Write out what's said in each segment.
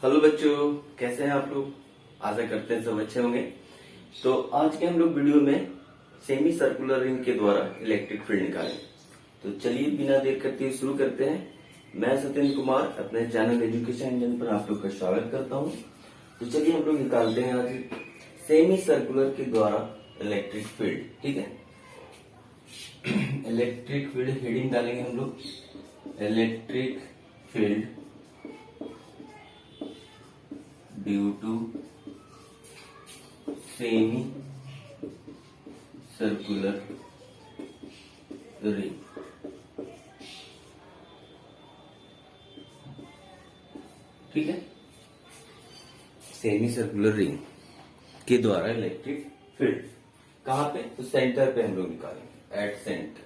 Hello बच्चों, कैसे हैं आप लोग। आशा करते हैं सब अच्छे होंगे। तो आज के हम लोग वीडियो में सेमी सर्कुलर रिंग के द्वारा इलेक्ट्रिक फील्ड निकालें। तो चलिए बिना देर करते हुए शुरू करते हैं। मैं सत्येंद्र कुमार अपने चैनल एजुकेशन इंजन पर आप लोग का स्वागत करता हूं। तो चलिए हम लोग निकालते हैं आज सेमी सर्कुलर के द्वारा इलेक्ट्रिक फील्ड। ठीक है, इलेक्ट्रिक फील्ड हेडिंग डालेंगे हम लोग, electric field due to semi circular ring. ठीक है, सेमी सर्कुलर रिंग के द्वारा इलेक्ट्रिक फील्ड कहां पे, तो सेंटर पे हम लोग निकालेंगे, एट सेंटर।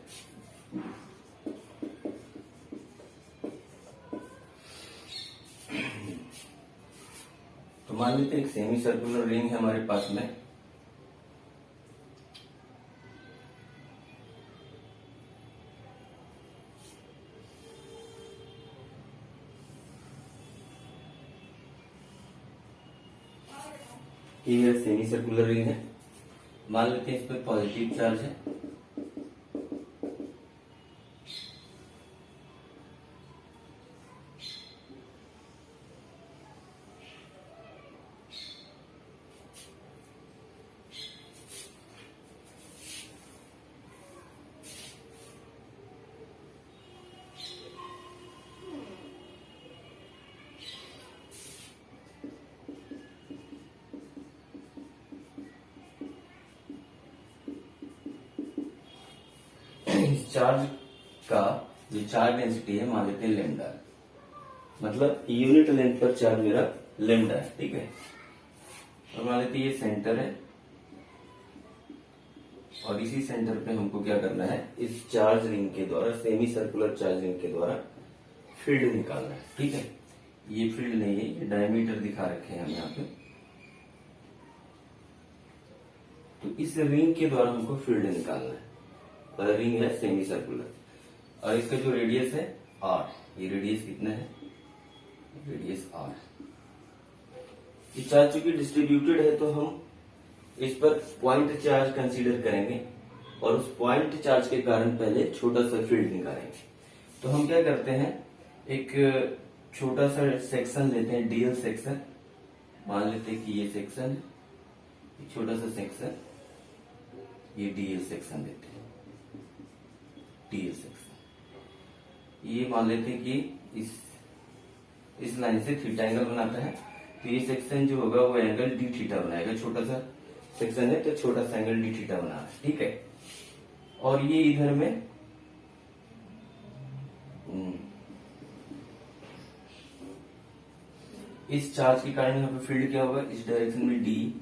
तो मान लेते हैं एक सेमी सर्कुलर रिंग है हमारे पास में। ये सेमी सर्कुलर रिंग है। मान लेते हैं इस पर पॉजिटिव चार्ज है। इस चार्ज का जो चार्ज डेंसिटी है मान लेते हैं लेमडा, मतलब यूनिट लेंथ पर चार्ज मेरा लेमडा है। ठीक है, और मान लेते हैं ये सेंटर है और इसी सेंटर पे हमको क्या करना है, इस चार्ज रिंग के द्वारा, सेमी सर्कुलर चार्ज रिंग के द्वारा फील्ड निकालना है। ठीक है, ये फील्ड नहीं है, ये डायमीटर दिखा रखे हैं हम यहाँ पे। तो इस रिंग के द्वारा हमको फील्ड निकालना है। रिंग है सेमी सर्कुलर और इसका जो रेडियस है आर, ये रेडियस कितना है, रेडियस आर। ये चार्ज चूंकि डिस्ट्रीब्यूटेड है तो हम इस पर पॉइंट चार्ज कंसीडर करेंगे और उस पॉइंट चार्ज के कारण पहले छोटा सा फील्ड निकालेंगे। तो हम क्या करते हैं, एक छोटा सा सेक्शन लेते हैं, डीएल सेक्शन। मान लेते हैं कि ये सेक्शन है, छोटा सा सेक्शन, ये डीएल सेक्शन लेते हैं, डीएल सेक्शन। ये मान लेते हैं कि इस लाइन से थीटा एंगल बनाता है, तो ये सेक्शन जो होगा वो एंगल डी थीटा बनाएगा। छोटा सा सेक्शन है तो छोटा सा एंगल डी थीटा बना है। ठीक है, और ये इधर में इस चार्ज के कारण यहाँ पे फील्ड क्या होगा, इस डायरेक्शन में डी,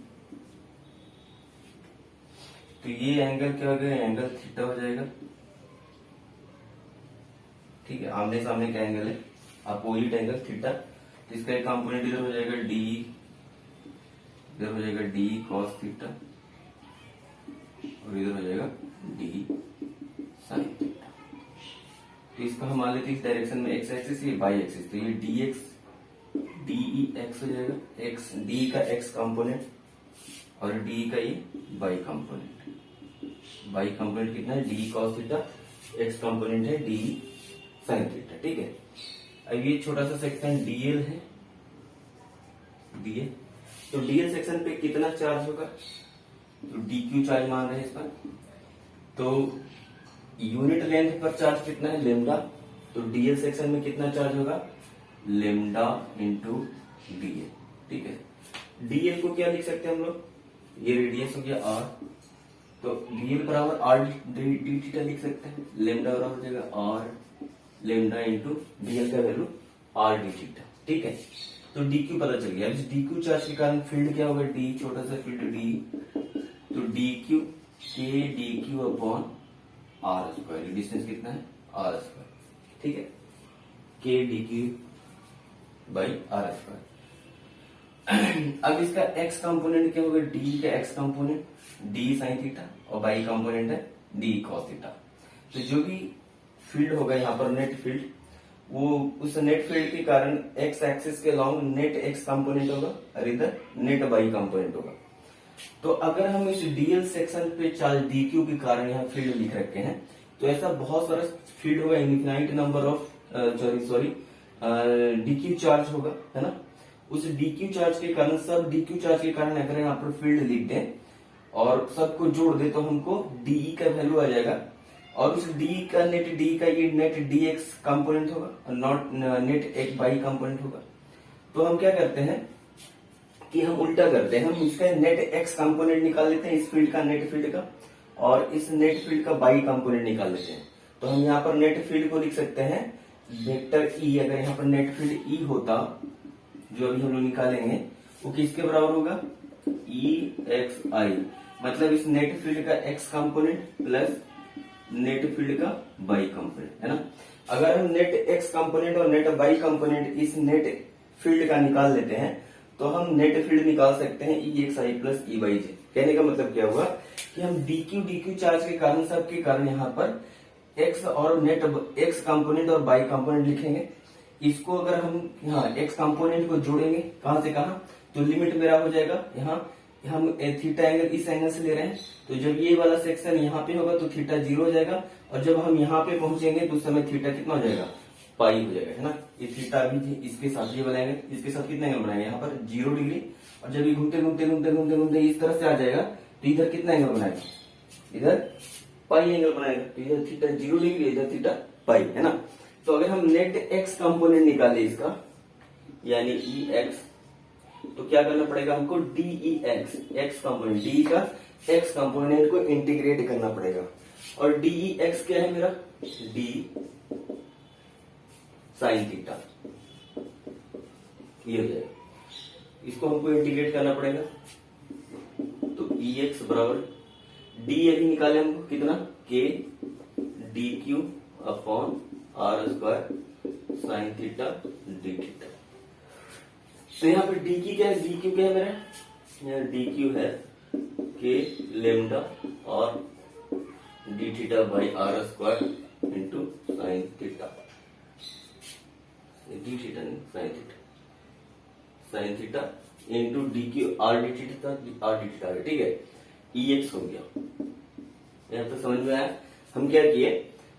तो ये एंगल क्या हो गया, एंगल थीटा हो जाएगा। ठीक है, आमने सामने का एंगल है, अपोजिट एंगल थीटा। तो इसका एक कंपोनेंट इधर हो जाएगा डी, इधर हो जाएगा डी कॉस थीटा और इधर हो जाएगा डी साइन थीटा। तो इसका हम मान लेते हैं इस डायरेक्शन में एक्स एक्सिस, ये वाई एक्सिस, तो ये डी एक्स डी एक्स हो जाएगा, एक्स डी का एक्स कंपोनेंट और डी का ये वाई कंपोनेंट। वाई कंपोनेंट कितना है, d cos theta, x component है डी साइन थीटा। ठीक है, अब ये छोटा सा सेक्शन डीएल है, डीएल, तो डीएल सेक्शन पे कितना चार्ज होगा, तो डीक्यू चार्ज मान रहे हैं इस पर। तो यूनिट लेंथ पर चार्ज कितना है, लेमडा, तो डीएल सेक्शन में कितना चार्ज होगा, लेमडा इंटू डीएल। ठीक है, डीएल को क्या लिख सकते हैं हम लोग, ये रेडियस हो गया आर, तो डीएल बराबर आर डी थीटा लिख सकते हैं। लेमडा बराबर हो जाएगा आर लेमडा इंटू डीएल का वैल्यू आर डी थीटा। ठीक है, तो डीक्यू पता चल गया। अब इस डीक्यू चार्ज के कारण फील्ड क्या होगा, डी, छोटा सा फील्ड डी, तो डीक्यू के DQ upon are square, distance कितना है, आर स्क्वायर। ठीक है, के डीक्यू बाई आर स्क्वायर। अब इसका एक्स कंपोनेंट क्या होगा, डी का X component D sine theta और बाई कंपोनेंट है डी कॉस थीटा। तो जो भी फील्ड होगा यहाँ पर नेट फील्ड, वो उस नेट फील्ड के कारण एक्स एक्सिस के लॉन्ग नेट एक्स कंपोनेंट होगा और इधर नेट वाई कंपोनेंट होगा। तो अगर हम इस डीएल सेक्शन पे चार्ज डीक्यू के कारण यहाँ फील्ड लिख रखे हैं, तो ऐसा बहुत सारा फील्ड होगा, infinite number of DQ charge होगा, है ना। उस डीक्यू चार्ज के कारण, सब डीक्यू चार्ज के कारण अगर यहाँ पर फील्ड लिख दें और सबको जोड़ दे तो हमको डीई का वैल्यू आ जाएगा, और उस डी का ये नेट डी एक्स कंपोनेंट होगा और नॉट नेट एक बाई कंपोनेंट होगा। तो हम क्या करते हैं कि हम उल्टा करते हैं, हम इसका नेट एक्स कंपोनेंट निकाल लेते हैं, इस फील्ड का, नेट फील्ड का, और इस नेट फील्ड का बाई कंपोनेंट निकाल लेते हैं। तो हम यहाँ पर नेट फील्ड को लिख सकते हैं वेक्टर ई। अगर यहाँ पर नेट फील्ड ई होता, जो अभी हम लोग निकालेंगे, वो किसके बराबर होगा, ई एक्स आई, मतलब इस नेट फील्ड का X component plus net field का बाई कंपोनेंट, है ना। अगर हम नेट एक्स कंपोनेंट और नेट बाई कंपोनेंट इस नेट फील्ड का निकाल लेते हैं, तो हम नेट फील्ड निकाल सकते हैं ई x i plus E y जे। कहने का मतलब क्या हुआ कि हम डीक्यू चार्ज के कारण, सबके कारण यहाँ पर एक्स और नेट एक्स कंपोनेंट और बाई कंपोनेंट लिखेंगे। इसको अगर हम यहाँ एक्स कंपोनेंट को जोड़ेंगे कहां से कहां, तो लिमिट मेरा हो जाएगा, यहाँ हम थीटा एंगल इस एंगल से ले रहे हैं, तो जब ये वाला सेक्शन यहाँ पे होगा तो थीटा 0 हो जाएगा, और जब हम यहाँ पे पहुंचेंगे तो उस समय थीटा कितना हो जाएगा, पाई हो जाएगा, है ना। ये थीटा भी इसके साथ ये बनाएंगे, इसके साथ कितना एंगल बनाएंगे, यहाँ पर 0 डिग्री, और जब ये घूमते घूमते घूमते घूमते घूमते इस तरह से आ जाएगा तो इधर कितना एंगल बनाएगा, इधर पाई एंगल बनाएगा। तो इधर थीटा 0 डिग्री, इधर थीटा पाई, है ना। तो अगर हम नेट एक्स कंपोनेंट निकाले इसका, यानी ई एक्स, तो क्या करना पड़ेगा हमको, DE X, X component, D का एक्स कंपोनेंट को इंटीग्रेट करना पड़ेगा, और डीई एक्स क्या है मेरा, डी साइन थीटा, ये हो जाएगा। इसको हमको इंटीग्रेट करना पड़ेगा, तो ई एक्स बराबर डी अभी निकाले हमको कितना, K D Q upon are square sine theta D theta. तो यहाँ पे डी की क्या है, डी क्यू क्या है मेरा, यहाँ डी क्यू है के लेमडा और D theta by are square into sine theta, D theta नहीं sine theta into D Q R D theta, ठीक है, ई एक्स हो गया। यहाँ तो समझ में आया। हम क्या किए,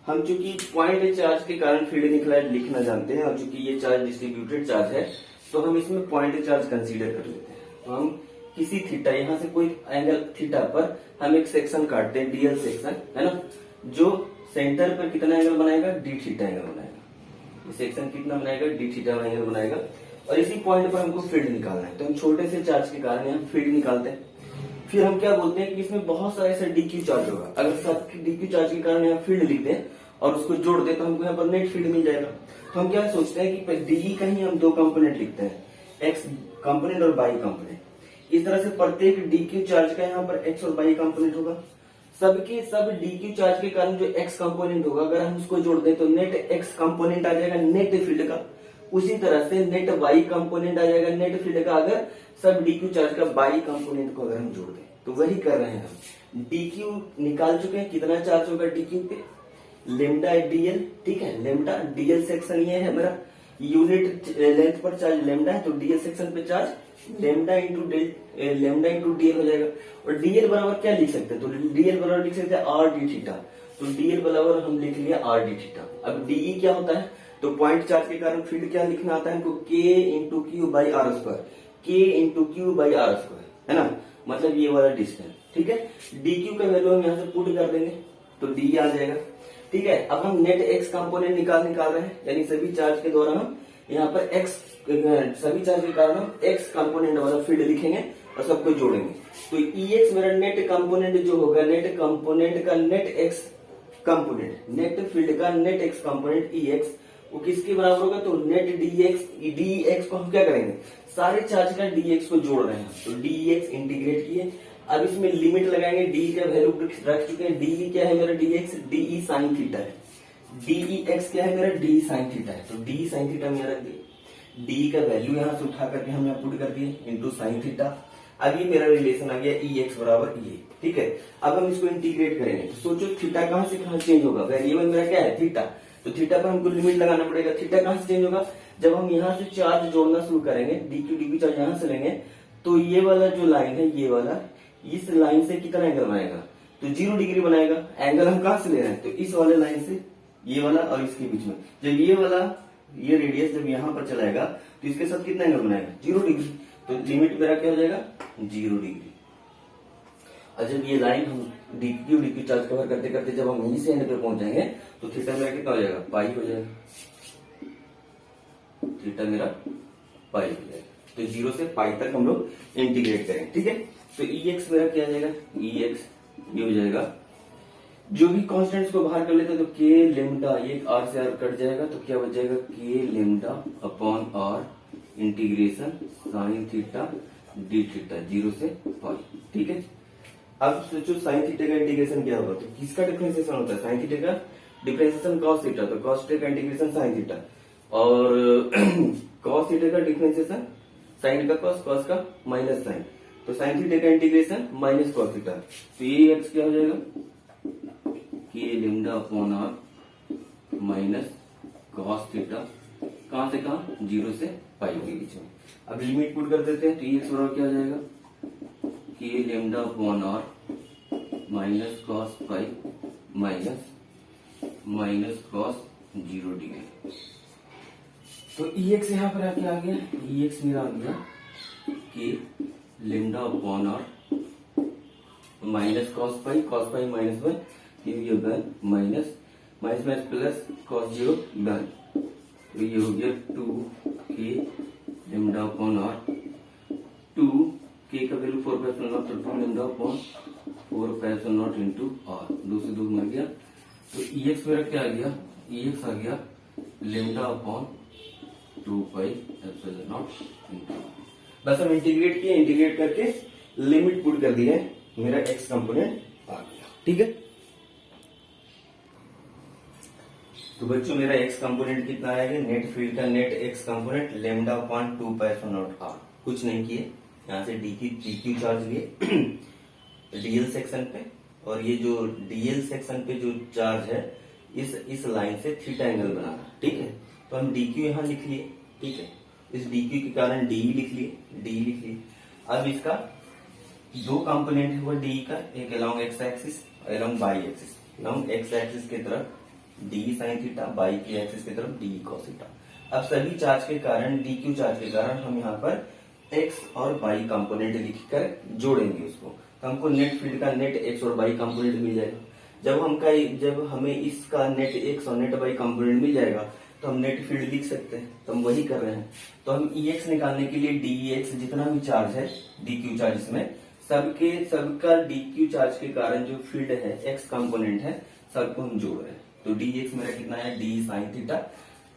हम चूंकि पॉइंट चार्ज के कारण फील्ड निकला लिखना जानते हैं, और चूंकि ये चार्ज डिस्ट्रीब्यूटेड चार्ज है, तो हम इसमें पॉइंट चार्ज कंसीडर कर लेते हैं। तो हम किसी थीटा, यहाँ से कोई एंगल थीटा पर हम एक सेक्शन काटते हैं, डीएल सेक्शन, है ना, जो सेंटर पर कितना एंगल बनाएगा, डी थीटा एंगल बनाएगा। ये सेक्शन कितना बनाएगा, डी थीटा एंगल बनाएगा, और इसी पॉइंट पर हमको फील्ड निकालना है। तो हम छोटे से चार्ज के कारण यहाँ फील्ड निकालते हैं। फिर हम क्या बोलते हैं कि इसमें बहुत सारे ऐसे डीक्यू चार्ज होगा, अगर सब डीक्यू चार्ज के कारण यहाँ फील्ड लिख दें और उसको जोड़ दें तो हमको यहाँ पर नेट फील्ड मिल जाएगा। तो हम क्या सोचते हैं कि डी का ही हम दो कंपोनेंट लिखते हैं, एक्स कंपोनेंट और बाई कंपोनेंट। इस तरह से प्रत्येक डीक्यू चार्ज का यहाँ पर एक्स और बाई कंपोनेंट होगा। सबके सब डीक्यू चार्ज के कारण जो एक्स कंपोनेंट होगा, अगर हम उसको जोड़ दें तो नेट एक्स कंपोनेंट आ जाएगा नेट फील्ड का। उसी तरह से नेट वाई कंपोनेंट आ जाएगा नेट फील्ड का, अगर सब डीक्यू चार्ज का बाई कंपोनेंट को अगर हम जोड़ दें। तो वही कर रहे हैं हम, डीक्यू निकाल चुके हैं, कितना चार्ज होगा डीक्यू पे, लेमडा डीएल, ठीक है, लेमडा डीएल सेक्शन ये है मेरा, यूनिट लेंथ पर चार्ज लेमडा है, तो डीएल सेक्शन पे चार्ज लेमडा इंटू डीएल हो जाएगा। और डीएल बराबर क्या लिख सकते हैं, तो डीएल बराबर लिख सकते हैं आर डी थीटा। तो डीएल बराबर हम लिख लिया आर डी थीटा। अब डीई क्या होता है, तो पॉइंट चार्ज के कारण फील्ड क्या लिखना आता है हमको, K into Q by are square, K into Q by are square, है ना, मतलब ये वाला डिस्टेंस, ठीक है। डी क्यू का वैल्यू हम यहाँ से पुट कर देंगे तो डी आ जाएगा, ठीक है। अब हम नेट एक्स कंपोनेंट निकाल रहे हैं, यानी सभी चार्ज के द्वारा हम यहाँ पर एक्स, सभी चार्ज के कारण हम एक्स कंपोनेंट वाला फील्ड लिखेंगे और सबको जोड़ेंगे। तो ई एक्स मेरा नेट कंपोनेंट जो होगा, नेट कंपोनेंट का net X component, net field का net X component E X, वो किसके बराबर होगा, तो नेट डी एक्स को हम क्या करेंगे, सारे चार्ज का डी एक्स को जोड़ रहे हैं, तो डी एक्स इंटीग्रेट किए। अब इसमें लिमिट लगाएंगे, डी का वैल्यू रख चुके हैं, डी क्या है मेरा D X, DE sine theta है, डीई एक्स क्या है मेरा डी साइन थीटा है, तो डी साइन थीटा में रख दिए, डी का वैल्यू यहाँ से उठा करके हम यहाँ पुट कर दिए इंटू साइन थीटा। अब ये मेरा रिलेशन आ गया ई एक्स बराबर ये, ठीक है। अब हम इसको इंटीग्रेट करेंगे, तो सोचो थीटा कहां से कहां चेंज होगा, वेरिएबल मेरा क्या है थीटा, तो थीटा पर हमको लिमिट लगाना पड़ेगा। थीटा कहां से चेंज होगा, जब हम यहाँ से चार्ज जोड़ना शुरू करेंगे, डीक्यू डीक्यू चार्ज यहाँ से लेंगे, तो ये वाला जो लाइन है, ये वाला इस लाइन से कितना एंगल बनाएगा, तो 0 डिग्री बनाएगा। एंगल हम कहां से ले रहे हैं, तो इस वाले लाइन से, ये वाला और इसके बीच में। जब ये वाला, ये रेडियस जब यहाँ पर चलाएगा तो इसके साथ कितना एंगल बनाएगा, 0 डिग्री। तो लिमिट मेरा क्या हो जाएगा, 0 डिग्री। और जब ये लाइन हम डीक्यू डीक्यू चार्ज कवर करते करते जब हम यहीं से एंड पे पहुंच जाएंगे तो थीटा मेरा कितना हो जाएगा, पाई हो जाएगा। थीटा मेरा पाई हो जाएगा। तो 0 से पाई तक हम लोग इंटीग्रेट करेंगे, ठीक है। तो EX मेरा क्या आ जाएगा, EX ये हो जाएगा, जो भी कॉन्स्टेंट्स को बाहर कर लेते हैं तो K लेमडा, ये R से R कट जाएगा तो क्या बच जाएगा, K lambda upon R integration sine theta D theta 0 से पाई, ठीक है। अब सोचो साइन थीटा का इंटीग्रेशन क्या होगा, तो किसका डिफरेंशिएशन होता है, साइन थीटा का डिफरेंशिएशन कॉस थीटा, तो कॉस थीटा का इंटीग्रेशन साइन थीटा, और कॉस थीटा का डिफरेंशिएशन साइन का कॉस, कॉस का माइनस साइन, तो साइन थीटा का इंटीग्रेशन माइनस कॉस थीटा। तो ये एक्स क्या हो जाएगा, के lambda upon are minus cos theta, कहां से कहां, 0 से पाई के बीच में। अब लिमिट पुट कर देते हैं, तो ये एक्स बराबर क्या हो जाएगा, के lambda upon are minus cos pi minus cos 0 degree. तो EX यहाँ पर आके आ गया, EX मेरा आ गया K lambda upon are minus cos pi minus 1, ये done, minus minus plus cos 0 done. तो ये हो गया 2 के लेमडा अपॉन आर, 2 के का वैल्यू 4 पाई नॉट, तो 2 lambda upon 4 pi naught into R, 2 से 2 मर गया। तो EX मेरा क्या आ गया, EX आ गया lambda upon 2 pi epsilon naught into R. बस हम इंटीग्रेट किए, इंटीग्रेट करके लिमिट पुट कर दिए, मेरा एक्स कंपोनेंट आ गया, ठीक है। तो बच्चों मेरा एक्स कंपोनेंट कितना आएगा, नेट फील्ड का net X component lambda upon 2 pi epsilon naught R. कुछ नहीं किए, यहाँ से डीक्यू चार्ज लिए डीएल सेक्शन पे, और ये जो डीएल सेक्शन पे जो चार्ज है इस लाइन से थीटा एंगल बनाना, ठीक है। तो हम डीक्यू यहाँ लिख लिए, ठीक है, इस डीक्यू के कारण डी लिख लिए। अब इसका दो कंपोनेंट है वो डी का, एक अलोंग एक्स एक्सिस और along Y axis. Along X axis की तरफ डी साइन थीटा, वाई की एक्सिस की तरफ डी कॉस थीटा। अब सभी चार्ज के कारण, डीक्यू चार्ज के कारण हम यहाँ पर एक्स और वाई कंपोनेंट लिखकर जोड़ेंगे उसको, तो हमको नेट फील्ड का नेट एक्स और वाई कंपोनेंट मिल जाएगा। जब हमें इसका नेट एक्स और नेट वाई कंपोनेंट मिल जाएगा तो हम नेट फील्ड लिख सकते हैं, तो हम वही कर रहे हैं। तो हम EX निकालने के लिए DEX जितना भी चार्ज है, DQ चार्ज इसमें सबका DQ चार्ज के कारण जो फील्ड है, एक्स कंपोनेंट है, सबको हम जोड़ रहे हैं। तो DX मेरा कितना है, D साइन थीटा।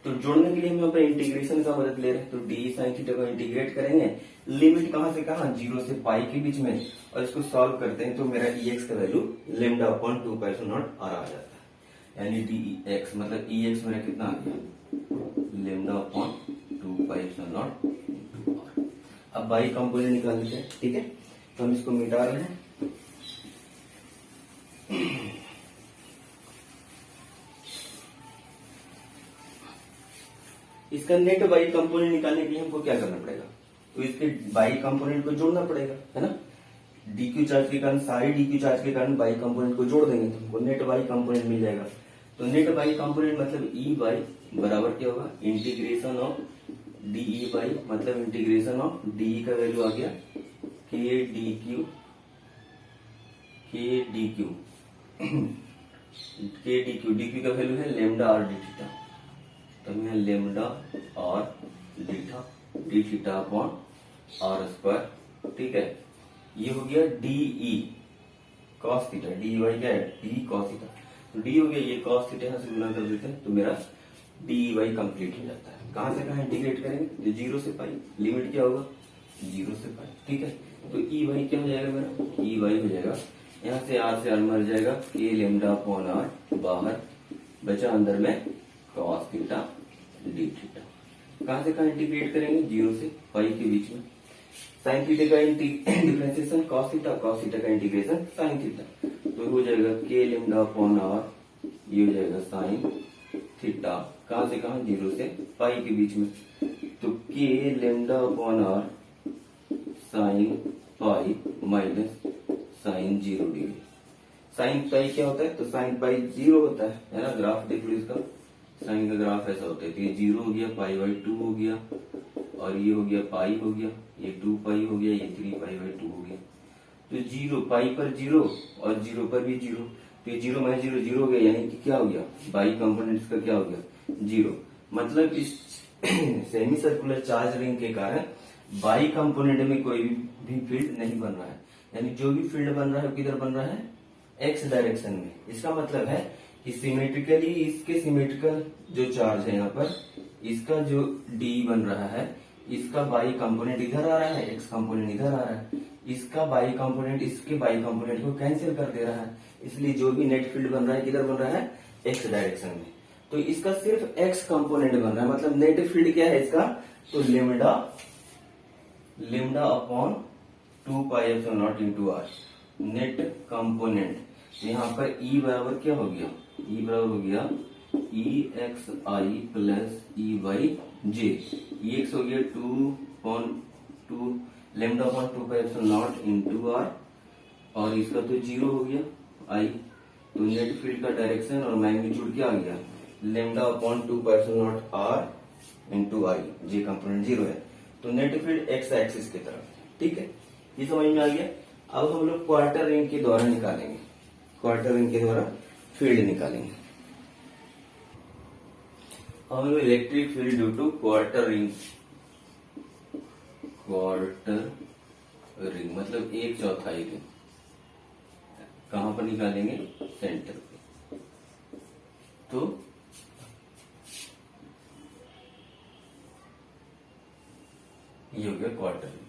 तो जोड़ने के लिए हम यहाँ पर इंटीग्रेशन का मदद ले रहे हैं, तो D साइन थीटा को इंटीग्रेट करेंगे, लिमिट कहां से कहां, 0 से पाई के बीच में, और इसको सॉल्व करते हैं तो मेरा EX का value lambda upon 2 pi naught R आ जाता है। यानी DEX मतलब EX मेरा कितना आ गया, lambda upon 2 pi naught into R. अब बाई कंपोनेंट निकाल लेते हैं, ठीक है। तो हम इसको मिटा रहे हैं, इसका नेट बाई कंपोनेंट निकालने के लिए हमको क्या करना पड़ेगा, तो इसके बाई कंपोनेंट को जोड़ना पड़ेगा, है ना। डीक्यू चार्ज के कारण, सारे डीक्यू चार्ज के कारण बाई कंपोनेंट को जोड़ देंगे तो हमको नेट बाई कंपोनेंट मिल जाएगा। तो नेट बाई कंपोनेंट मतलब ई बाई बराबर क्या होगा, इंटीग्रेशन ऑफ डीई बाई, मतलब इंटीग्रेशन ऑफ डीई का वैल्यू आ गया के डी क्यू डीक्यू का वैल्यू है लेमडा आर डी थीटा। तो यहाँ लेमडा और D theta upon are square, ठीक है। ये हो गया d E cos theta, d y क्या है, डी कॉस थीटा। तो डी हो गया, ये कॉस थीटा यहाँ से गुना कर देते हैं तो मेरा डी वाई कंप्लीट हो जाता है। कहां से कहां इंटीग्रेट करेंगे, तो 0 से पाई, लिमिट क्या होगा 0 से पाई, ठीक है। तो ई वाई क्या हो जाएगा मेरा, ई वाई हो जाएगा, यहाँ से आर से आर मर जाएगा, के लेमडा अपॉन आर, बाहर बचा अंदर में कॉस थीटा डी थीटा। कहां से कहां इंटीग्रेट करेंगे, 0 से पाई के बीच में। साइन थीटा का डिफरेंशिएशन कॉस थीटा का इंटीग्रेशन साइन थीटा, तो हो जाएगा के लेमडा अपॉन आर, ये हो जाएगा साइन थीटा, कहां से कहां, 0 से पाई के बीच में। तो के lambda upon r sine pi minus sine 0 degree. Sine pi क्या होता है, तो साइन पाई 0 होता है ना। ग्राफ देख लो इसका, साइन का ग्राफ ऐसा होता है। तो ये 0 हो गया, पाई बाई 2 हो गया, और ये हो गया पाई हो गया, ये 2 पाई हो गया, ये 3 पाई बाई 2 हो गया। तो 0 पाई पर 0 और 0 पर भी 0, तो ये 0 माइनस 0 0 हो गया, यानी कि क्या हो गया, बाई कंपोनेंट्स का क्या हो गया, 0। मतलब इस सेमी सर्कुलर चार्ज रिंग के कारण बाई कंपोनेंट में कोई भी फील्ड नहीं बन रहा है, यानी जो भी फील्ड बन रहा है किधर बन रहा है, एक्स डायरेक्शन में। इसका मतलब है कि सिमेट्रिकली इसके सिमेट्रिकल जो चार्ज है यहाँ पर, इसका जो डी बन रहा है, इसका बाई कंपोनेंट इधर आ रहा है, एक्स कंपोनेंट इधर आ रहा है, इसका बाई कंपोनेंट इसके बाई कंपोनेंट को कैंसिल कर दे रहा है। इसलिए जो भी नेट फील्ड बन रहा है किधर बन रहा है, एक्स डायरेक्शन में। तो इसका सिर्फ एक्स कंपोनेंट बन रहा है, मतलब नेट फील्ड क्या है इसका, तो lambda upon 2 pi epsilon naught into r net component. यहाँ पर ई बराबर क्या हो गया, ई बराबर हो गया E x i plus E y j. E x हो गया 2 lambda upon 2 pi epsilon naught into r, और इसका तो 0 हो गया आई। तो नेट फील्ड का डायरेक्शन और मैग्नीट्यूड क्या आ गया, lambda upon 2 pi epsilon naught r into i, j component 0 है। तो नेट फील्ड एक्स एक्सिस की तरफ, ठीक है, ये समझ में आ गया। अब हम लोग क्वार्टर रिंग के द्वारा निकालेंगे, क्वार्टर रिंग के द्वारा फील्ड निकालेंगे। हम लोग electric field due to quarter ring, quarter ring मतलब 1/4 रिंग, कहां पर निकालेंगे, सेंटर पे। तो ये हो गया क्वार्टर रिंग।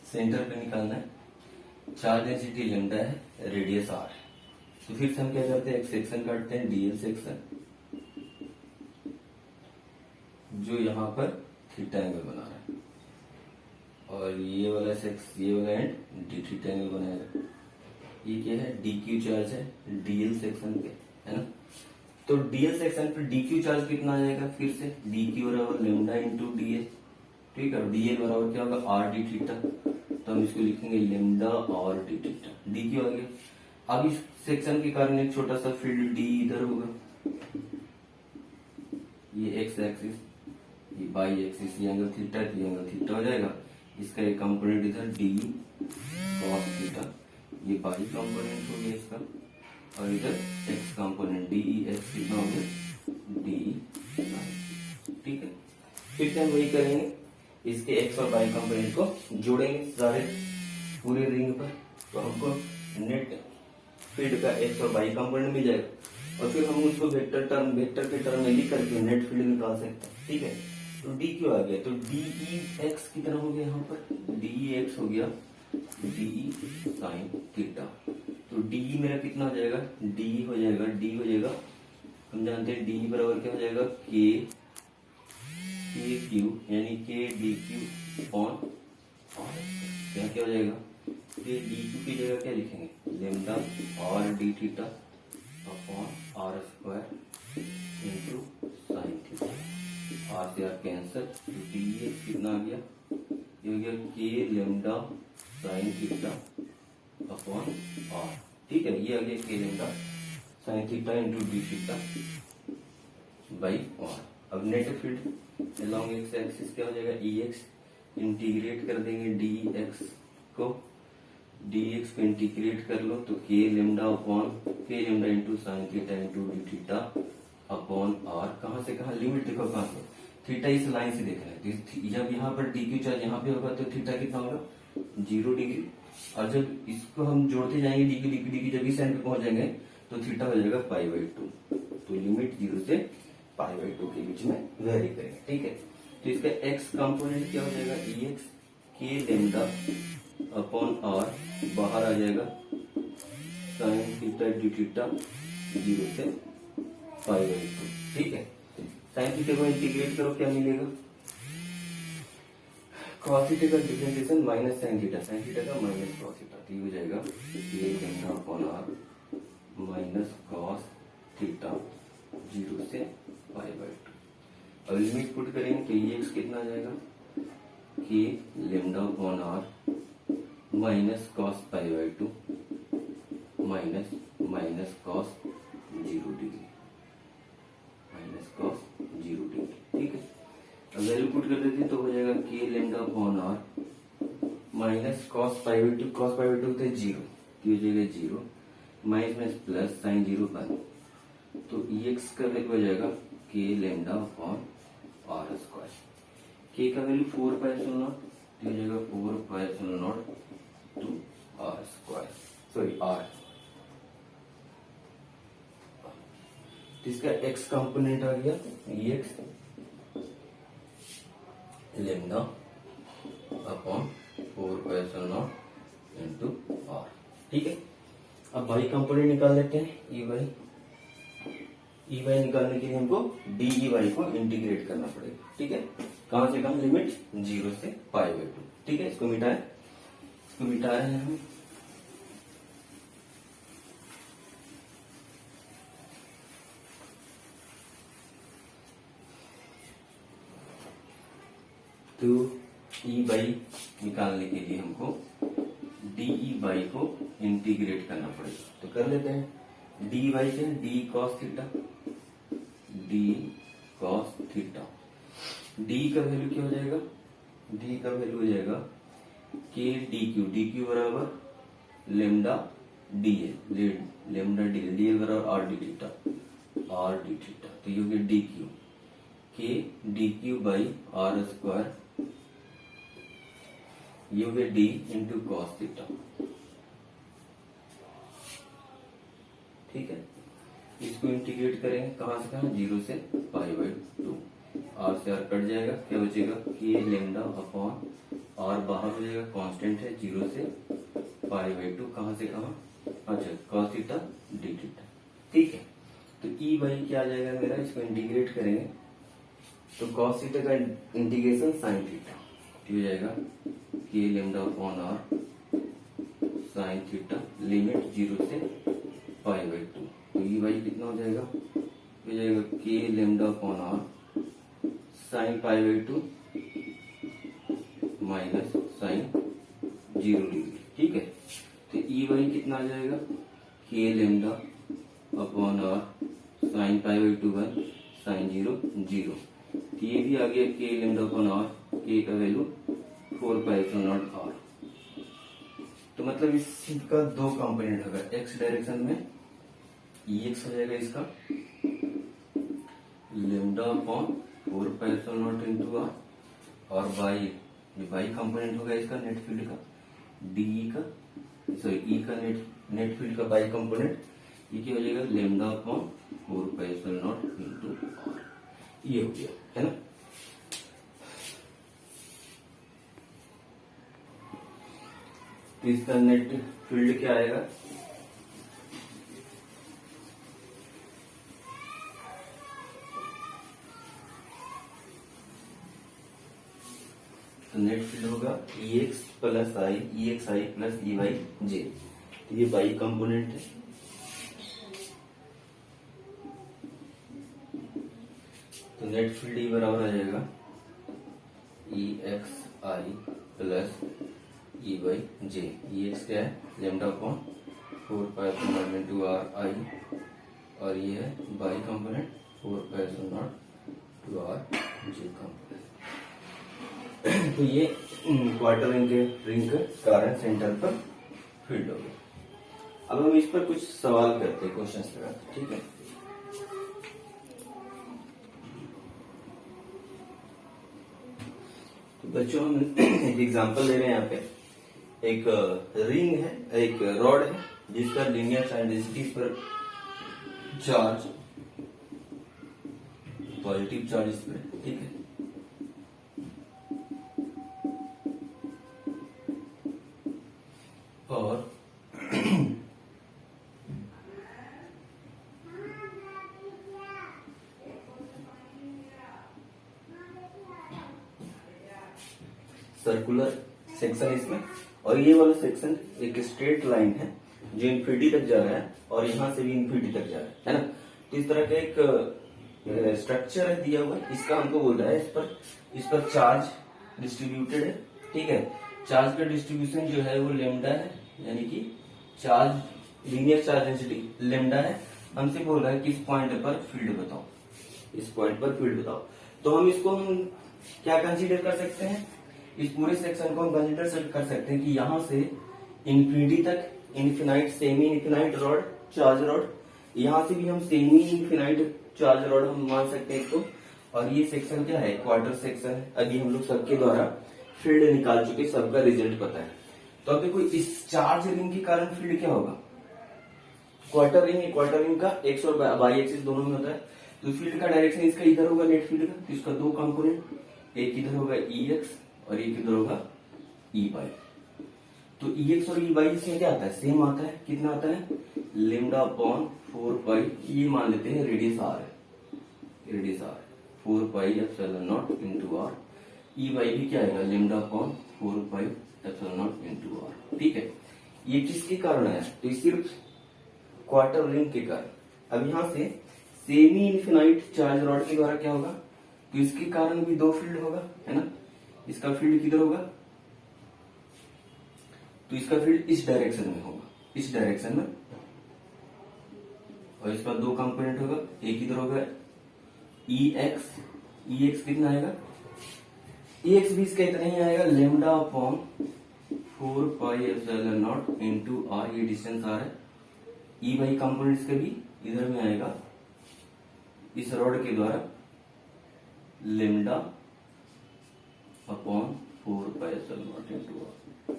सेंटर पे निकालना है, चार्ज डेंसिटी लेमडा है, रेडियस आर है। तो फिर से हम क्या करते हैं, एक सेक्शन काटते हैं, डीएल सेक्शन, जो यहाँ पर थीटा एंगल बना रहा है, और ये वाला एंड डी थीटा एंगल बनाएगा। ये क्या है, डी क्यू चार्ज है डीएल सेक्शन पे, है ना। तो डीएल सेक्शन पे डी क्यू चार्ज कितना आ जाएगा, फिर से डी क्यू बराबर लेमडा इंटू डीएल, ठीक है। डीएल बराबर क्या होगा, आर डी थीटा, तो हम इसको लिखेंगे लेमडा और डी थीटा, डी क्यू आ गया। अब इस सेक्शन के कारण एक छोटा सा फील्ड डी इधर होगा, ये एक्स एक्सिस, ये बाई एक्सिस, ये एंगल थीटा, ये एंगल थीटा हो जाएगा। इसका एक कंपोनेंट इधर डी कॉस थीटा, ये बाई कंपोनेंट हो गया इसका, और इधर एक्स कंपोनेंट डी एक्स कितना हो गया, डी, ठीक है। फिर से हम वही करेंगे, इसके एक्स और बाई कंपोनेंट को जोड़ेंगे सारे पूरे रिंग पर, तो हमको नेट फील्ड का एक्स और बाई कंपोनेंट मिल जाएगा, और फिर हम उसको वेक्टर के टर्म में लिख करके नेट फील्ड निकाल सकते हैं, ठीक है। तो डी क्यू आ गया, तो डीई एक्स कितना हो गया, यहाँ पर डीई एक्स हो गया डीई साइन थीटा। तो डीई मेरा कितना हो जाएगा, डी हो जाएगा, हम जानते हैं डी बराबर क्या हो जाएगा, के क्यू, यानी के डी क्यू अपॉन आर। क्या हो जाएगा, डी क्यू की जगह क्या लिखेंगे, लेमडा और D theta upon are square into sine theta, R से आर कैंसल, डी एक्स कितना आ गया, ये हो गया K lambda sine theta upon R, ठीक है। ये आ गया K lambda sine theta into D theta by R. अब net field along X axis क्या हो जाएगा, ई एक्स, इंटीग्रेट कर देंगे डी एक्स को, dx को इंटीग्रेट कर लो, तो के lambda into sine theta into D theta upon r. कहां से कहां, लिमिट देखो कहां से, थीटा इस लाइन से देख रहे हैं, तो जब यहाँ पर डी क्यू चार्ज यहाँ पे होगा तो थीटा कितना होगा, 0 डिग्री, और जब इसको हम जोड़ते जाएंगे डी जब इस एंड पे पहुंच जाएंगे तो थीटा हो जाएगा पाई बाई 2। तो लिमिट 0 से पाई बाई 2 के बीच में वेरी करेंगे, ठीक है। तो इसका एक्स कंपोनेंट क्या हो जाएगा, ई एक्स के लेमडा अपॉन आर, बाहर आ जाएगा साइन थीटा डी थीटा 0 से पाई बाई 2, ठीक है। साइन थीटा को इंटीग्रेट करो, क्या मिलेगा, cos थीटा का डिफरेंशिएशन माइनस साइन थीटा का माइनस cos थीटा, तो ये हो जाएगा ये lambda upon are minus cos theta 0 से पाई बाई 2। अब लिमिट पुट करेंगे तो ये x कितना आ जाएगा कि lambda upon are minus cos pi by 2 minus cos 0 degree minus cos 0 degree. ठीक है, अब वैल्यू पुट कर देते तो हो जाएगा k lambda upon are minus cos pi by 2 होता है 0, तो हो जाएगा 0 माइनस माइनस प्लस साइन 0 बन, तो एक्स का वैल्यू हो जाएगा k lambda upon are square. के का वैल्यू 4 पाई एप्सिलॉन नॉट, तो हो जाएगा 4 pi epsilon naught two r square, sorry r. इसका एक्स कंपोनेंट आ गया x lambda upon 4 pi epsilon naught into r. ठीक है, अब वाई कंपोनेंट निकाल लेते हैं, ई वाई निकालने के लिए हमको डी ई वाई को इंटीग्रेट करना पड़ेगा। ठीक है, कहां से कहां लिमिट 0 से पाई बाई 2। ठीक है, इसको मिटाए हैं हम। तो ई वाई निकालने के लिए हमको डी ई वाई को इंटीग्रेट करना पड़ेगा, तो कर लेते हैं। डी वाई से d cos theta, d cos theta, d का वैल्यू क्या हो जाएगा, डी का वैल्यू हो जाएगा के डी क्यू बराबर lambda d l, lambda d l, d l बराबर आर डी थीटा, तो ये हो गया d q, k D q by are square, ये हो गया डी इंटू कॉस थीटा। ठीक है, इसको इंटीग्रेट करेंगे कहां से कहां 0 से पाई बाई 2, आर से आर कट जाएगा, क्या बचेगा के लेमडा अपॉन आर बाहर हो जाएगा, कांस्टेंट है 0 से पाई बाई 2, कहां से कहां, अच्छा कॉस थीटा डी थीटा। ठीक है, तो ई वाई क्या आ जाएगा मेरा, इसको इंटीग्रेट करेंगे तो कॉस थीटा का इंटीग्रेशन साइन थीटा, हो जाएगा के lambda upon r sine theta limit 0 से पाई बाई 2, तो ई वाई कितना हो जाएगा, के lambda upon r sine pi by 2 minus sine 0 degree. ठीक है, तो ई वाई कितना आ जाएगा, के lambda upon r sine pi by 2 by sine 0 0, तो ये भी आ गया K lambda upon r, k का value 4 pi epsilon naught r. तो मतलब इसका दो कंपोनेंट होगा, एक्स डायरेक्शन में ई एक्स हो जाएगा इसका lambda upon 4 pi epsilon naught into r, और वाई वाई कंपोनेंट होगा इसका नेट फील्ड का डी का, सॉरी ई का नेट फील्ड का वाई कंपोनेंट, ये क्या हो जाएगा lambda upon 4 pi epsilon naught into r. ये हो गया है ना। तो इसका नेट फील्ड क्या आएगा, तो नेट फील्ड होगा ई x plus I, E x i plus E y जे, तो ये वाई कंपोनेंट है, तो नेट फील्ड ई बराबर आ जाएगा E x i plus E y j. E x क्या है lambda upon 4 pi epsilon naught into r i, और ये है y component 4 pi epsilon naught two r j component. तो ये क्वार्टर रिंग के कारण सेंटर पर फील्ड हो गया। अब हम इस पर कुछ सवाल करते हैं, क्वेश्चंस लगाते। ठीक है, तो बच्चों हम एक एग्जांपल ले रहे हैं यहाँ पे। एक रिंग है, एक रॉड है जिसका लीनियर चार्ज डेंसिटी पर चार्ज पॉजिटिव चार्ज इस पर, ठीक है, और सर्कुलर सेक्शन इसमें, और ये वाला सेक्शन एक स्ट्रेट लाइन है जो इन्फिनिटी तक जा रहा है और यहां से भी इन्फिनिटी तक जा रहा है ना। तो इस तरह का एक स्ट्रक्चर है दिया हुआ है, इसका हमको बोल रहा है इस पर चार्ज डिस्ट्रीब्यूटेड है, ठीक है। चार्ज का डिस्ट्रीब्यूशन जो है वो लेमडा है, यानी कि charge linear charge density lambda है। हमसे बोल रहा है कि इस पॉइंट पर फील्ड बताओ, इस पॉइंट पर फील्ड बताओ। तो हम इसको क्या कंसीडर कर सकते हैं, इस पूरे सेक्शन को हम कंसीडर कर सकते हैं कि यहां से इन्फिनिटी तक infinite semi infinite rod, charge rod, यहां से भी हम सेमी इन्फिनाइट चार्ज रॉड हम मान सकते हैं इसको। और ये सेक्शन क्या है, क्वार्टर सेक्शन है। अभी हम लोग सबके द्वारा फील्ड निकाल चुके, सबका रिजल्ट पता है। तो अब देखो इस चार्ज रिंग के कारण फील्ड क्या होगा, क्वार्टर रिंग का एक्स और वाई एक्सिस दोनों में होता है। तो फील्ड का डायरेक्शन इसका इधर होगा, नेट फील्ड का। तो इसका दो कंपोनेंट, एक इधर होगा ई एक्स और एक इधर होगा ई वाई। तो ई एक्स और ई वाई इसमें क्या आता है, सेम आता है। कितना आता है, लेमडा अपॉन 4 पाई, ये मान लेते हैं रेडियस आर है, radius r 4 pi epsilon naught into are. E Y भी क्या आएगा, lambda upon 4 pi epsilon naught into r, ठीक है। ये किसके कारण है, तो ये सिर्फ क्वार्टर रिंग के कारण। अब यहां से सेमी इन्फिनाइट चार्ज रॉड के द्वारा क्या होगा, तो इसके कारण भी दो फील्ड होगा, है ना। इसका फील्ड किधर होगा, तो इसका फील्ड इस डायरेक्शन में होगा, इस डायरेक्शन में। और इसका दो कंपोनेंट होगा, एक इधर होगा ई एक्स कितना आएगा, ई एक्स भी इसका इतना ही आएगा, lambda upon 4 pi epsilon naught into r, ये डिस्टेंस आर है। ई वाई कंपोनेंट इसका भी इधर में आएगा, इस रॉड के द्वारा lambda upon 4 pi epsilon naught into R,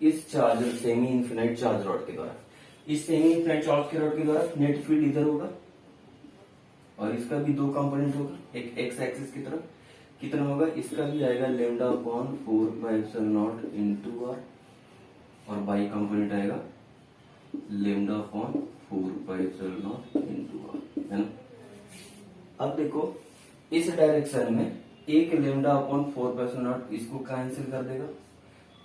इस charge semi infinite charge rod के द्वारा। इस सेमी इन्फिनाइट चार्ज के रॉड के द्वारा नेट फील्ड इधर होगा और इसका भी दो कंपोनेंट होगा, एक एक्स एक्सिस की तरफ कितना होगा, इसका भी आएगा lambda upon 4 pi epsilon naught into r, और बाई कंपोनेंट आएगा lambda upon 4 pi epsilon naught into r, है ना। अब देखो इस डायरेक्शन में एक lambda upon 4 pi epsilon naught इसको कैंसिल कर देगा।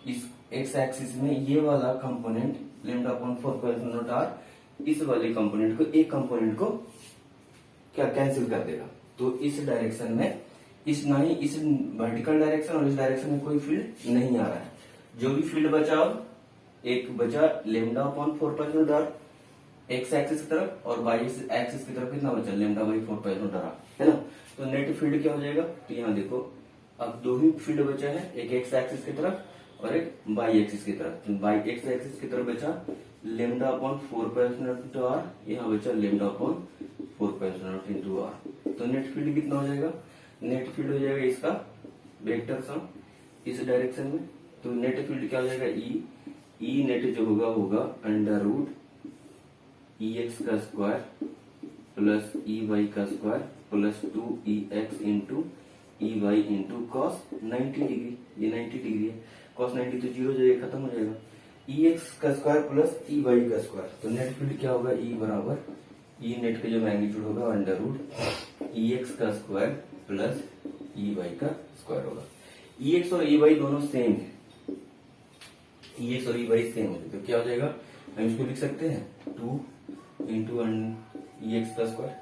इस एक्स एक्सिस में ये वाला component lambda upon 4 pi epsilon naught r, इस वाले कंपोनेंट को, एक कंपोनेंट को क्या कैंसिल कर देगा। तो इस डायरेक्शन में इस वर्टिकल डायरेक्शन और इस डायरेक्शन में कोई फील्ड नहीं आ रहा है। जो भी फील्ड बचा, एक बचा lambda upon 4 pi epsilon naught r x axis की तरफ, और वाई एक्सिस की तरफ कितना बचा, lambda by 4 pi epsilon naught r, है ना। तो नेट फील्ड क्या हो जाएगा, तो यहाँ देखो अब दो ही फील्ड बचा है, एक एक्स एक्सिस की तरफ और एक वाई एक्सिस की तरफ। तो वाई एक्स एक्सिस की तरफ बचा lambda upon 4 pi epsilon naught into r, यहाँ बचा lambda upon 4 pi epsilon naught into r. तो नेट फील्ड कितना हो जाएगा, नेट फील्ड हो जाएगा इसका वेक्टर सम इस डायरेक्शन में। तो नेट फील्ड क्या हो जाएगा, ई नेट जो होगा अंडर रूट ई एक्स का स्क्वायर प्लस ई वाई का square plus 2 E X into E Y into cos 90 degree, ये 90 डिग्री है, कॉस 90 तो जीरो जाएगा, खत्म हो जाएगा। ई एक्स का स्क्वायर प्लस ई वाई का स्क्वायर, तो नेट फील्ड क्या होगा, ई बराबर ई नेट का जो मैग्नीट्यूड होगा अंडर रूट ई एक्स का स्क्वायर प्लस ई वाई का स्क्वायर होगा। ई एक्स और ई वाई दोनों सेम है, ई एक्स और ई वाई सेम है, तो क्या हो जाएगा, हम इसको लिख सकते हैं 2 इंटू ई एक्स का स्क्वायर।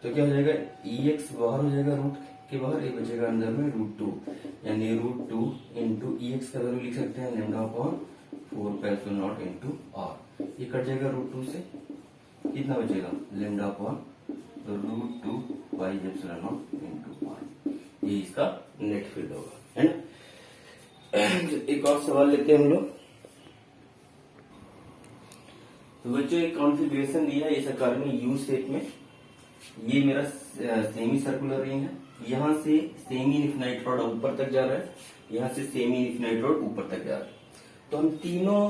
तो क्या हो जाएगा, ई एक्स बाहर हो जाएगा रूट के बाहर, ये बचेगा अंदर में √2, यानी √2 इंटू ई एक्स का वैल्यू लिख सकते हैं lambda upon 4 pi epsilon naught into r. ये कट जाएगा √2 से, कितना बचेगा, lambda upon √2 pi epsilon naught into r. ये इसका नेट फील्ड होगा, है ना। एक और सवाल लेते हैं हम लोग। तो बच्चों एक कॉन्फ़िगरेशन दिया है इस आकार में यू शेप में। ये मेरा सेमी सर्कुलर रिंग है, यहाँ से सेमी इन्फिनाइट रॉड ऊपर तक जा रहा है, यहाँ से सेमी इन्फिनाइट रॉड ऊपर तक जा रहा है। तो हम तीनों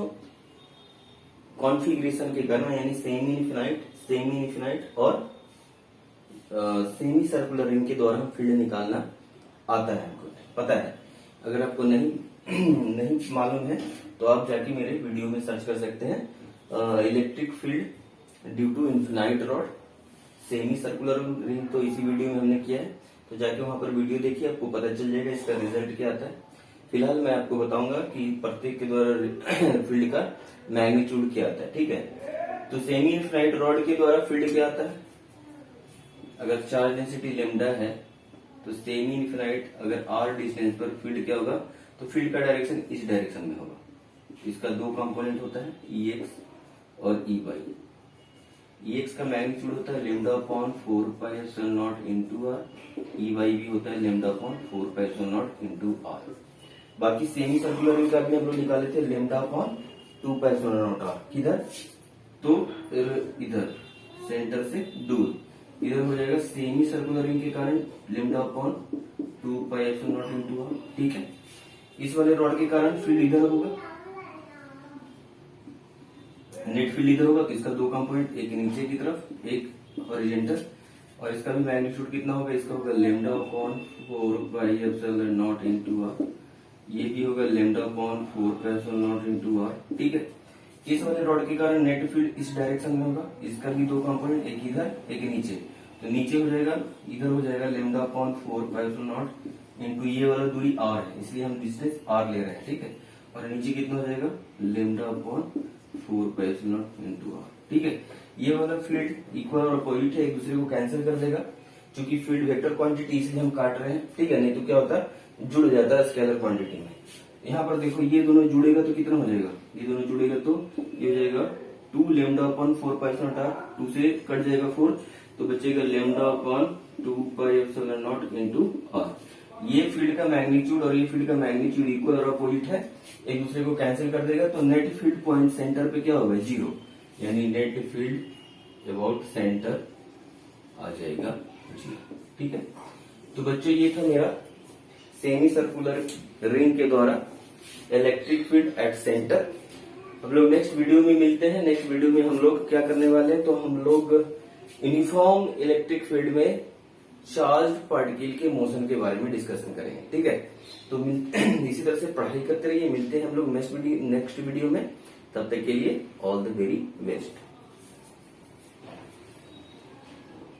कॉन्फ़िगरेशन के करना, यानी सेमी इन्फिनाइट और सेमी सर्कुलर रिंग के द्वारा हम फील्ड निकालना आता है, हमको पता है। अगर आपको नहीं मालूम है तो आप जाके मेरे वीडियो में सर्च कर सकते हैं, electric field due to infinite rod semi circular ring, तो इसी वीडियो में हमने किया है। तो जाके वहां पर वीडियो देखिए, आपको पता चल जाएगा इसका रिजल्ट क्या आता है। फिलहाल मैं आपको बताऊंगा कि प्रत्येक के द्वारा फील्ड का मैग्नीट्यूड क्या आता है, ठीक है। तो सेमी इनफिनाइट रॉड के द्वारा फील्ड क्या आता है, अगर चार्ज डेंसिटी लेमडा है तो सेमी इनफिनाइट अगर आर डिस्टेंस पर फील्ड क्या होगा, तो फील्ड का डायरेक्शन इस डायरेक्शन में होगा। इसका दो कंपोनेंट होता है, ई एक्स और ई वाई। ई एक्स का मैग्नीट्यूड होता है lambda upon 4πε0 into are, E Y भी होता है लेमडा अपॉन 4πε0 इंटू आर। बाकी सेमी सर्कुलर का भी हम लोग निकाले थे लेमडा अपॉन 2πε0 आर। किधर, तो इधर सेंटर से दूर, इधर हो जाएगा सेमी सर्कुलर रिंग के कारण लेमडा अपॉन 2πε0 इंटू आर, ठीक है। इस वाले रॉड के कारण फील्ड इधर होगा, नेट फील्ड इधर होगा। किसका दो कंपोनेंट, एक नीचे की तरफ एक हॉरिजॉन्टल, और इसका भी मैग्नीट्यूड कितना होगा, इसका होगा लेमडा अपॉन 4πε0 इंटू आर, ये भी होगा लेमडा अपॉन 4πε0 इंटू आर, ठीक है। इस वाले रॉड के कारण नेट फील्ड इस डायरेक्शन में होगा। इसका भी दो कंपोनेंट, एक इधर एक नीचे, तो नीचे हो जाएगा, इधर हो जाएगा लेमडा अपॉन 4πε0 इंटू ये वाला दूरी आर है, इसलिए हम डिस्टेंस आर ले रहे हैं, ठीक है। और नीचे कितना हो जाएगा लेमडा अपॉन 4πε0 इंटू आर, ठीक है। ये वाला फील्ड इक्वल और अपोजिट है, एक दूसरे को कैंसिल कर देगा, क्योंकि फील्ड वेक्टर क्वांटिटी इसलिए हम काट रहे हैं, ठीक है। नहीं तो क्या होता है, जुड़ जाता है स्केलर क्वांटिटी में। यहाँ पर देखो ये दोनों जुड़ेगा तो कितना हो जाएगा, ये दोनों जुड़ेगा तो ये हो जाएगा 2 लेमडा अपॉन 4πε0 आर, 2 से कट जाएगा 4, तो बचेगा लेमडा अपॉन 2πε0 इंटू आर। ये फील्ड का मैग्नीट्यूड और ये फील्ड का मैग्नीट्यूड इक्वल और अपोजिट है, एक दूसरे को कैंसिल कर देगा, तो नेट फील्ड पॉइंट सेंटर पे क्या होगा, 0, यानी नेट फील्ड अबाउट सेंटर आ जाएगा 0, ठीक है। तो बच्चों ये था मेरा सेमी सर्कुलर रिंग के द्वारा इलेक्ट्रिक फील्ड एट सेंटर। हम लोग नेक्स्ट वीडियो में मिलते हैं। नेक्स्ट वीडियो में हम लोग क्या करने वाले हैं, तो हम लोग यूनिफॉर्म इलेक्ट्रिक फील्ड में चार्ज पार्टिकल के मोशन के बारे में डिस्कशन करेंगे, ठीक है। तो इसी तरह से पढ़ाई करते रहिए, मिलते हैं हम लोग नेक्स्ट वीडियो में। तब तक के लिए ऑल द वेरी बेस्ट।